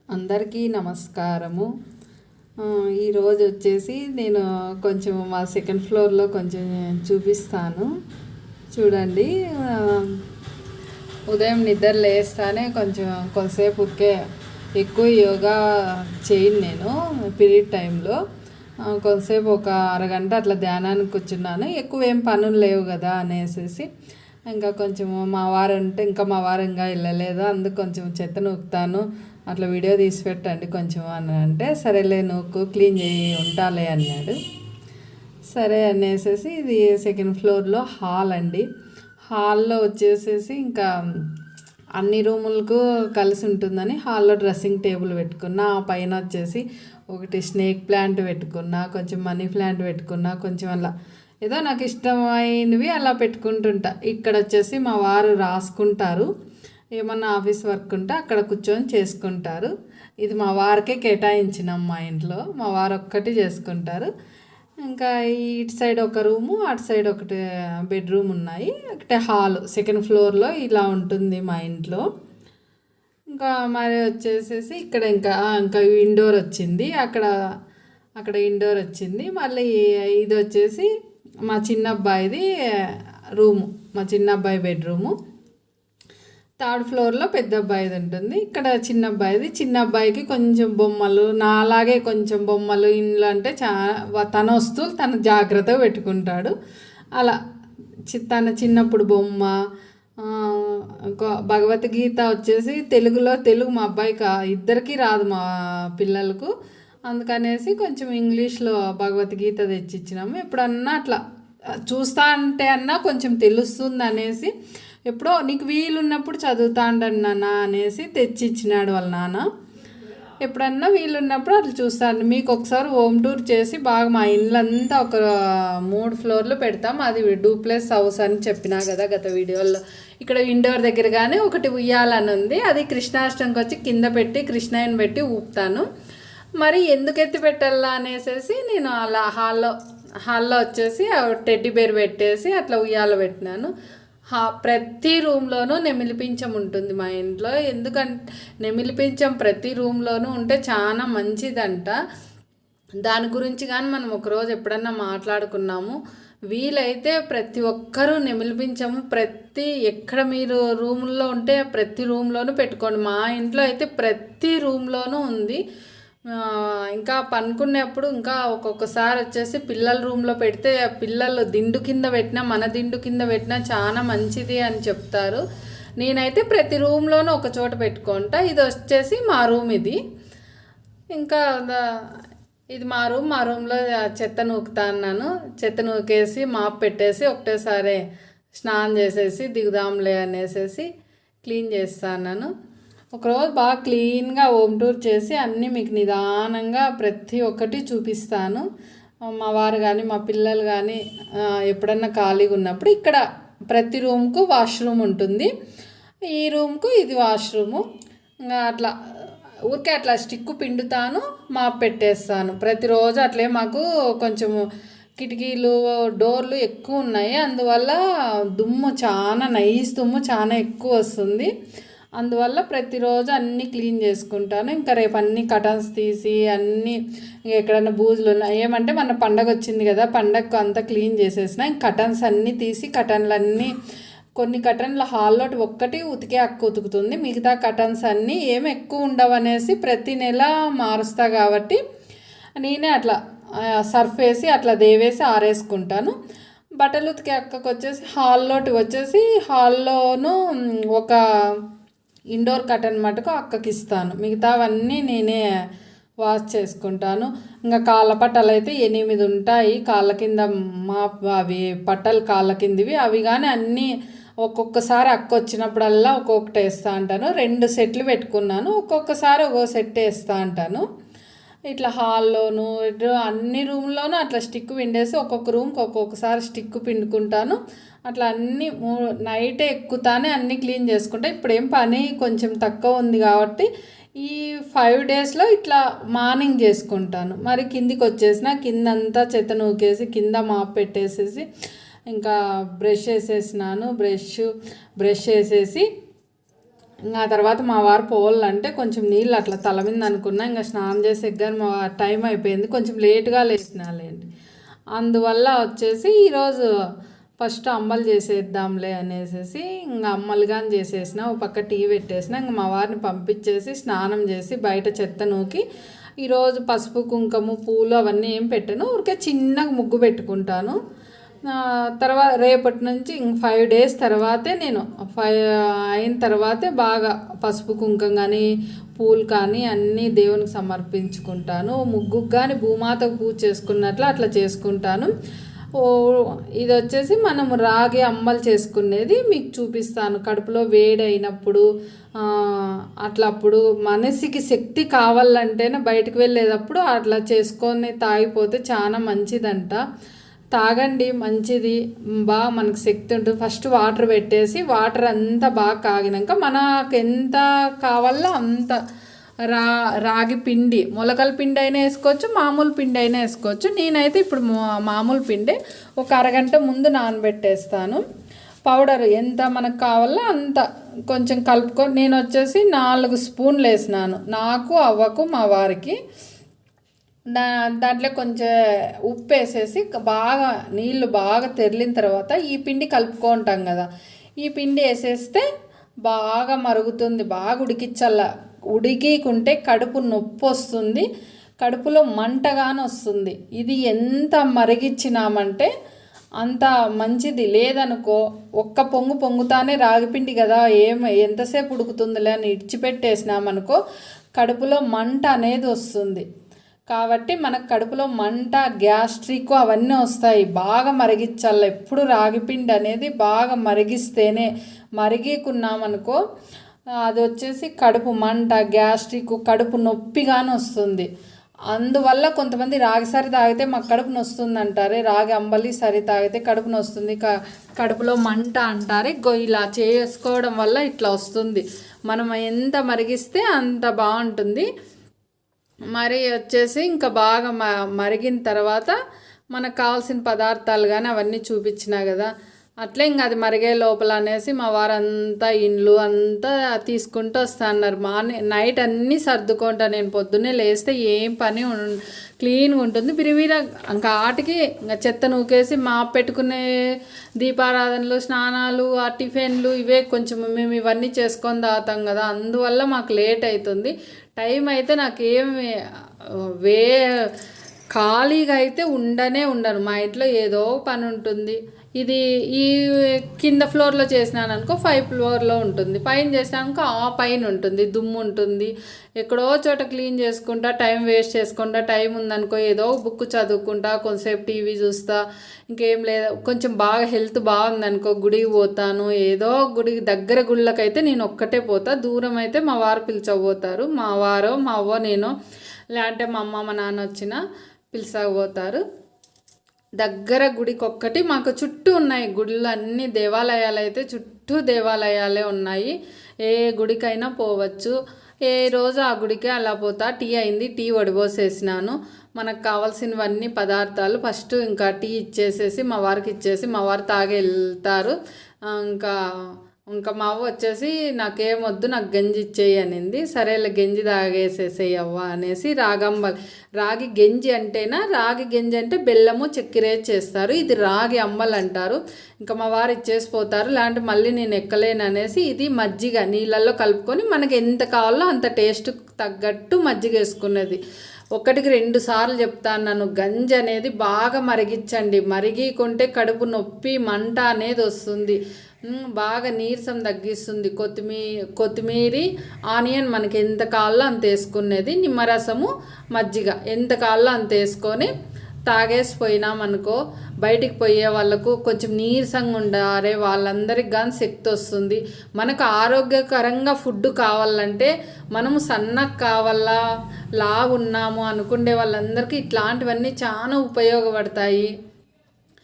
అందరికీ నమస్కారము. ఈరోజు వచ్చేసి నేను కొంచెం మా సెకండ్ ఫ్లోర్లో కొంచెం చూపిస్తాను చూడండి. ఉదయం నిద్ర లేస్తానే కొంతసేపు ఎక్కువ యోగా చేయను నేను పీరియడ్ టైంలో. కొంతసేపు ఒక అరగంట అట్లా ధ్యానానికి కూర్చున్నాను. ఎక్కువ ఏం పనులు లేవు కదా అనేసి ఇంకా కొంచెం మా వారు ఇంకా వెళ్ళలేదు, అందుకు కొంచెం చెత్త నూకుతాను, అట్లా వీడియో తీసి పెట్టండి కొంచెం అని అంటే, సరేలే నువ్వు క్లీన్ చేయి ఉంటాలే అన్నాడు. సరే అనేసి ఇది సెకండ్ ఫ్లోర్లో హాల్ అండి. హాల్లో వచ్చేసేసి ఇంకా అన్ని రూములకు కలిసి ఉంటుందని హాల్లో డ్రెస్సింగ్ టేబుల్ పెట్టుకున్నా. ఆ పైన వచ్చేసి ఒకటి స్నేక్ ప్లాంట్ పెట్టుకున్నా, కొంచెం మనీ ప్లాంట్ పెట్టుకున్నా, కొంచెం అలా ఏదో నాకు ఇష్టమైనవి అలా పెట్టుకుంటుంటా. ఇక్కడ వచ్చేసి మా వారు రాసుకుంటారు, ఏమన్నా ఆఫీస్ వర్క్ ఉంటే అక్కడ కూర్చొని చేసుకుంటారు. ఇది మా వారికే కేటాయించినాం, మా ఇంట్లో మా వారు ఒక్కటి చేసుకుంటారు. ఇంకా ఇటు సైడ్ ఒక రూము, అటు సైడ్ ఒకటి బెడ్రూమ్ ఉన్నాయి, ఒకటే హాల్ సెకండ్ ఫ్లోర్లో ఇలా ఉంటుంది మా ఇంట్లో. ఇంకా మరి వచ్చేసేసి ఇక్కడ ఇంకా ఇండోర్ వచ్చింది, అక్కడ ఇండోర్ వచ్చింది. మళ్ళీ ఇది వచ్చేసి మా చిన్న అబ్బాయిది రూము, మా చిన్న అబ్బాయి బెడ్రూము. థర్డ్ ఫ్లోర్లో పెద్ద అబ్బాయిది ఉంటుంది. ఇక్కడ చిన్న అబ్బాయికి కొంచెం బొమ్మలు, నాలాగే కొంచెం బొమ్మలు ఇంట్లో అంటే తన వస్తువులు తను జాగ్రత్తగా పెట్టుకుంటాడు. అలా తన చిన్నప్పుడు బొమ్మ, భగవద్గీత వచ్చేసి తెలుగు మా అబ్బాయికి ఇద్దరికీ రాదు, మా పిల్లలకు. అందుకనేసి కొంచెం ఇంగ్లీష్లో భగవద్గీత తెచ్చిచ్చినాము. ఎప్పుడన్నా అట్లా చూస్తా అంటే అన్నా కొంచెం తెలుస్తుంది అనేసి, ఎప్పుడో నీకు వీలున్నప్పుడు చదువుతాండని నాన్న అనేసి తెచ్చిచ్చినాడు వాళ్ళ నాన్న. ఎప్పుడన్నా వీలున్నప్పుడు అట్లా చూస్తాను. మీకు ఒకసారి హోమ్ టూర్ చేసి బాగా మా ఇళ్ళంతా ఒక 3 ఫ్లోర్లు పెడతాం. అది డూప్లెక్స్ హౌస్ అని చెప్పినా కదా గత వీడియోలో. ఇక్కడ ఇండోర్ దగ్గరగానే ఒకటి ఉయ్యాలని ఉంది, అది కృష్ణాష్టమికి వచ్చి కింద పెట్టి కృష్ణయ్యని పెట్టి ఊపుతాను. మరి ఎందుకు ఎత్తి పెట్టాలా అనేసి నేను అలా హాల్లో వచ్చేసి టెడ్డీ బేర్ పెట్టేసి అట్లా ఉయ్యాల పెట్టినాను. ప్రతి రూమ్లోనూ నెమిలిపించం ఉంటుంది మా ఇంట్లో. ఎందుకంటే నెమిలిపించం ప్రతి రూమ్లోనూ ఉంటే చాలా మంచిదంట. దాని గురించి కానీ మనం ఒకరోజు ఎప్పుడన్నా మాట్లాడుకున్నాము. వీలైతే ప్రతి ఒక్కరూ నెమిలిపించము ఎక్కడ మీరు రూముల్లో ఉంటే ప్రతి రూమ్లోనూ పెట్టుకోండి. మా ఇంట్లో అయితే ప్రతి రూమ్లోనూ ఉంది. ఇంకా పనుకునేప్పుడు ఇంకా ఒక్కొక్కసారి వచ్చేసి పిల్లల రూమ్లో పెడితే పిల్లలు దిండు కింద పెట్టినా, మన దిండు కింద పెట్టినా చాలా మంచిది అని చెప్తారు. నేనైతే ప్రతి రూమ్లోనూ ఒక చోట పెట్టుకుంటా. ఇది వచ్చేసి మా రూమ్. ఇంకా ఇది మా రూమ్లో చెత్త నూకుతా అన్నాను. చెత్త నూకేసి మాప్ పెట్టేసి ఒకటేసారి స్నానం చేసేసి దిగుదాంలే అనేసి క్లీన్ చేస్తా అన్నాను. ఒకరోజు బాగా క్లీన్గా హోమ్ టూర్ చేసి అన్నీ మీకు నిదానంగా ప్రతి ఒక్కటి చూపిస్తాను. మా వారు కానీ మా పిల్లలు కానీ ఎప్పుడన్నా ఖాళీగా ఉన్నప్పుడు ఇక్కడ ప్రతి రూమ్కు వాష్రూమ్ ఉంటుంది. ఈ రూమ్కు ఇది వాష్రూము. ఇంకా అట్లా ఊరికే అట్లా స్టిక్ పిండుతాను, మాప్ పెట్టేస్తాను ప్రతిరోజు. అట్లే మాకు కొంచెము కిటికీలు డోర్లు ఎక్కువ ఉన్నాయి, అందువల్ల నైస్ దుమ్ము చాలా ఎక్కువ వస్తుంది. అందువల్ల ప్రతిరోజు అన్నీ క్లీన్ చేసుకుంటాను. ఇంకా రేపు అన్నీ కటన్స్ తీసి అన్నీ ఎక్కడైనా బూజులు ఉన్నాయి ఏమంటే మన పండగ వచ్చింది కదా, పండగకు అంతా క్లీన్ చేసేసిన. ఇంక కటన్స్ అన్నీ తీసి కొన్ని కటన్ల హాల్లో ఒక్కటి ఉతికే ఉతుకుతుంది, మిగతా కటన్స్ అన్నీ ఏమి ఎక్కువ ఉండవు అనేసి ప్రతి నెల మారుస్తా కాబట్టి నేనే అట్లా సర్ఫ్ వేసి అట్లా దేవేసి ఆరేసుకుంటాను. బట్టలు ఉతికే అక్కకు వచ్చేసి హాల్లోనూ ఒక ఇండోర్ కటన్ మటుకు అక్కకి ఇస్తాను, మిగతావన్నీ నేనే వాష్ చేసుకుంటాను. ఇంకా కాళ్ళ పట్టలు అయితే 8 ఉంటాయి కాళ్ళ కింద, అవి పట్టలు కాళ్ళ కిందివి. అవి కానీ అన్నీ ఒక్కొక్కసారి అక్క వచ్చినప్పుడల్లా ఒక్కొక్కటి వేస్తూ ఉంటాను. 2 సెట్లు పెట్టుకున్నాను, ఒక్కొక్కసారి ఒక్కో సెట్ వేస్తూ ఉంటాను. ఇట్లా హాల్లోనూ అన్ని రూమ్లోనూ అట్లా స్టిక్ పిండేసి ఒక్కొక్క రూమ్కి ఒక్కొక్కసారి స్టిక్ పిండుకుంటాను. అట్లా అన్నీ నైటే ఎక్కుతానే అన్నీ క్లీన్ చేసుకుంటా. ఇప్పుడేం పని కొంచెం తక్కువ ఉంది కాబట్టి ఈ 5 డేస్లో ఇట్లా మార్నింగ్ చేసుకుంటాను. మరి కిందికి వచ్చేసిన కిందంతా చెత్త నూకేసి కింద మాప్ పెట్టేసేసి ఇంకా బ్రష్ వేసేసినాను. బ్రష్ వేసేసి ఇంకా ఆ తర్వాత మా వారు పోవాలంటే కొంచెం నీళ్ళు అట్లా తల మీద అనుకున్నా, ఇంకా స్నానం చేసే కానీ మా టైం అయిపోయింది, కొంచెం లేట్గా లేచినాలేండి. అందువల్ల వచ్చేసి ఈరోజు ఫస్ట్ అంబలు చేసేద్దాంలే అనేసి ఇంకా అమ్మలు కానీ చేసేసిన, ఒక పక్క టీ పెట్టేసిన, ఇంక మా వారిని పంపించేసి స్నానం చేసి బయట చెత్త నూకి ఈరోజు పసుపు కుంకుమ పూలు అవన్నీ ఏం పెట్టాను, ఊరికే చిన్నగా ముగ్గు పెట్టుకుంటాను. తర్వాత రేపటి నుంచి ఇంక 5 days తర్వాతే నేను 5 అయిన తర్వాతే బాగా పసుపు కుంకుమ కానీ పూలు కానీ అన్నీ దేవునికి సమర్పించుకుంటాను. ముగ్గుకు కానీ భూమాతకు పూజ చేసుకున్నట్లు అట్లా చేసుకుంటాను. ఇది వచ్చేసి మనం రాగి అంబలు చేసుకునేది మీకు చూపిస్తాను. కడుపులో వేడి అయినప్పుడు అప్పుడు మనసుకి శక్తి కావాలంటేనే బయటకు వెళ్ళేటప్పుడు అట్లా చేసుకొని తాగిపోతే చాలా మంచిదంట. తాగండి, మంచిది, బాగా మనకు శక్తి ఉంటుంది. ఫస్ట్ వాటర్ పెట్టేసి వాటర్ అంతా బాగా కాగినాక మనకు ఎంత కావాలో అంత రాగి పిండి, మొలకల పిండి అయినా వేసుకోవచ్చు, మామూలు పిండి అయినా వేసుకోవచ్చు. నేనైతే ఇప్పుడు మామూలు పిండి ఒక అరగంట ముందు నానబెట్టేస్తాను. పౌడర్ ఎంత మనకు కావాలో అంత కొంచెం కలుపుకొని నేను వచ్చేసి 4 స్పూన్లు వేసినాను, నాకు అవ్వకు మా వారికి. దాంట్లో కొంచెం ఉప్పు వేసేసి బాగా నీళ్ళు బాగా తెరిలిన తర్వాత ఈ పిండి కలుపుకుంటాం కదా, ఈ పిండి వేసేస్తే బాగా మరుగుతుంది. బాగా ఉడికికుంటే కడుపు నొప్పి వస్తుంది, కడుపులో మంటగానే వస్తుంది. ఇది ఎంత మరిగించినామంటే అంత మంచిది. లేదనుకో ఒక్క పొంగుతానే రాగిపిండి కదా ఎంతసేపు ఉడుకుతుందిలే అని ఇడిచిపెట్టేసినామనుకో కడుపులో మంట అనేది వస్తుంది. కాబట్టి మనకు కడుపులో మంట, గ్యాస్ట్రిక్ అవన్నీ వస్తాయి. బాగా మరిగించాల. ఎప్పుడు రాగిపిండి అనేది బాగా మరిగిస్తేనే, మరిగికున్నామనుకో అది వచ్చేసి కడుపు మంట, గ్యాస్ట్రిక్, కడుపు నొప్పిగానే వస్తుంది. అందువల్ల కొంతమంది రాగి సరి తాగితే మాకు కడుపు నొస్తుంది అంటారే, రాగి అంబలి సరి తాగితే కడుపు నొస్తుంది, కడుపులో మంట అంటారే. ఇలా చేసుకోవడం వల్ల ఇట్లా వస్తుంది. మనం ఎంత మరిగిస్తే అంత బాగుంటుంది. మరి వచ్చేసి ఇంకా బాగా మరిగిన తర్వాత మనకు కావాల్సిన పదార్థాలు కానీ అవన్నీ చూపించినా కదా, అట్లే ఇంకా అది మరిగే లోపల అనేసి మా వారంతా ఇండ్లు అంతా తీసుకుంటూ వస్తా అన్నారు. నైట్ అన్నీ సర్దుకుంటా నేను. పొద్దున్నే లేస్తే ఏం పని క్లీన్గా ఉంటుంది. బిరివిరా ఇంకా ఆటికి ఇంకా చెత్త నూకేసి పెట్టుకునే దీపారాధనలు, స్నానాలు, ఆ టిఫిన్లు ఇవే కొంచెం మేము ఇవన్నీ చేసుకొని తాగుతాం కదా, అందువల్ల మాకు లేట్ అవుతుంది. టైం అయితే నాకేమి ఖాళీగా అయితే ఉండను. మా ఇంట్లో ఏదో పని ఉంటుంది. ఇది ఈ కింద ఫ్లోర్లో చేసినాను అనుకో 5th floorలో ఉంటుంది, పైన చేసినానుకో ఆ పైన ఉంటుంది, దుమ్ము ఉంటుంది. ఎక్కడో చోట క్లీన్ చేసుకుంటా, టైం వేస్ట్ చేసుకుంటా. టైం ఉందనుకో ఏదో బుక్ చదువుకుంటా, కొంతసేపు టీవీ చూస్తా, ఇంకేం లేదు. కొంచెం బాగా హెల్త్ బాగుందనుకో గుడికి పోతాను. ఏదో గుడికి దగ్గర గుళ్ళకైతే నేను ఒక్కటే పోతా, దూరం అయితే మా వారు పిలిచబోతారు. మా వారో మా అవ్వ నేను, లేదంటే మా అమ్మ మా నాన్న వచ్చినా పిలిచకపోతారు. దగ్గర గుడికి ఒక్కటి మాకు చుట్టూ ఉన్నాయి గుళ్ళు, అన్ని దేవాలయాలు అయితే చుట్టూ దేవాలయాలే ఉన్నాయి. ఏ గుడికైనా పోవచ్చు. ఏ రోజు ఆ గుడికే అలా పోతా. టీ అయింది, టీ వడిపోసేసినాను. మనకు కావాల్సినవన్నీ పదార్థాలు ఫస్ట్ ఇంకా టీ ఇచ్చేసేసి మా వారికి ఇచ్చేసి మా వారు తాగి వెళ్తారు. ఇంకా మా అవ్వ వచ్చేసి నాకేమొద్దు, నాకు గంజి ఇచ్చేయి అనింది. సరేలే గంజి తాగేసేసేయి అవ్వ అనేసి రాగి గంజి అంటేనా, రాగి గంజి అంటే బెల్లము చక్కెర చేస్తారు. ఇది రాగి అంబలు అంటారు. ఇంకా మా వారు ఇచ్చేసి పోతారు, లేదంటే మళ్ళీ నేను ఎక్కలేను అనేసి ఇది మజ్జిగ నీళ్ళల్లో కలుపుకొని మనకి ఎంత కావాలో అంత టేస్ట్ తగ్గట్టు మజ్జిగ వేసుకున్నది. 1కి 2 సార్లు చెప్తాను నన్ను, గంజి అనేది బాగా మరిగించండి. మరిగికుంటే కడుపు నొప్పి మంట అనేది వస్తుంది, బాగా నీరసం తగ్గిస్తుంది. కొత్తిమీర ఆనియన్ మనకి ఎంత కావాలో అంత వేసుకునేది, నిమ్మరసము మజ్జిగ ఎంత కావాలో అంత వేసుకొని తాగేసిపోయినామనుకో బయటికి పోయే వాళ్ళకు కొంచెం నీరసంగా ఉండారే వాళ్ళందరికి కానీ శక్తి వస్తుంది. మనకు ఆరోగ్యకరంగా ఫుడ్ కావాలంటే మనము సన్నగా కావాలా, లావు ఉన్నాము అనుకునే వాళ్ళందరికీ ఇట్లాంటివన్నీ చాలా ఉపయోగపడతాయి.